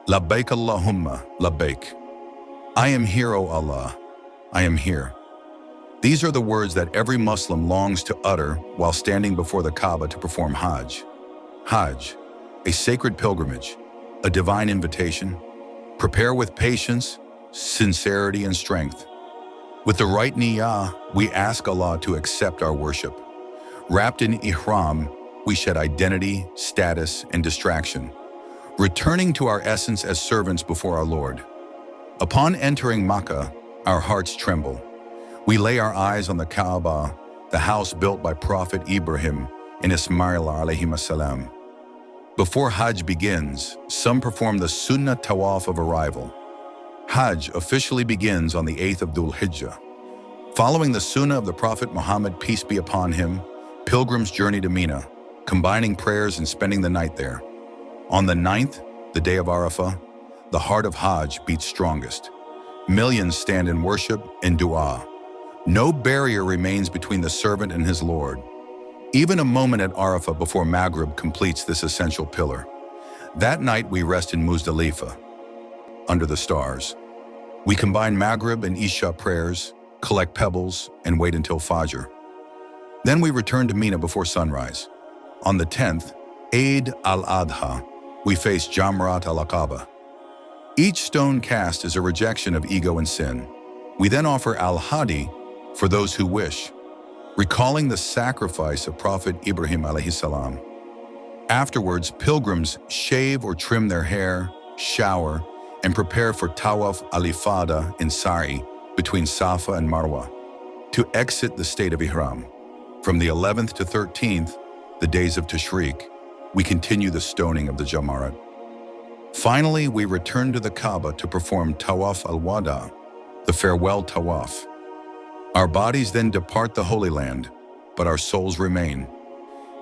Labbaik Allahumma, labbaik. I am here, O Allah. I am here. These are the words that every Muslim longs to utter while standing before the Kaaba to perform Hajj. Hajj, a sacred pilgrimage, a divine invitation. Prepare with patience, sincerity, and strength. With the right niyyah, we ask Allah to accept our worship. Wrapped in Ihram, we shed identity, status, and distraction, returning to our essence as servants before our Lord. Upon entering Makkah, our hearts tremble. We lay our eyes on the Kaaba, the house built by Prophet Ibrahim and Ismail alayhim salam. Before Hajj begins, some perform the Sunnah Tawaf of arrival. Hajj officially begins on the 8th of Dhul Hijjah. Following the Sunnah of the Prophet Muhammad, peace be upon him, pilgrims journey to Mina, combining prayers and spending the night there. On the 9th, the day of Arafah, the heart of Hajj beats strongest. Millions stand in worship and dua. No barrier remains between the servant and his Lord. Even a moment at Arafah before Maghrib completes this essential pillar. That night we rest in Muzdalifah, under the stars. We combine Maghrib and Isha prayers, collect pebbles, and wait until Fajr. Then we return to Mina before sunrise. On the 10th, Eid al-Adha, we face Jamarat al-Aqaba. Each stone cast is a rejection of ego and sin. We then offer al-Hadi for those who wish, recalling the sacrifice of Prophet Ibrahim alayhi salam. Afterwards, pilgrims shave or trim their hair, shower, and prepare for Tawaf al-Ifada in Sa'i between Safa and Marwa to exit the state of Ihram. From the 11th to 13th, the days of Tashriq, we continue the stoning of the Jamarat. Finally, we return to the Kaaba to perform Tawaf al-Wada, the farewell Tawaf. Our bodies then depart the Holy Land, but our souls remain.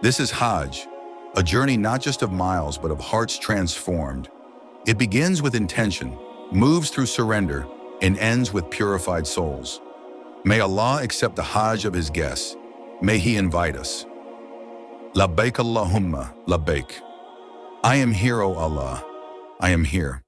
This is Hajj, a journey not just of miles, but of hearts transformed. It begins with intention, moves through surrender, and ends with purified souls. May Allah accept the Hajj of His guests. May He invite us. Labbaik Allahumma, labbaik. I am here, O Allah. I am here.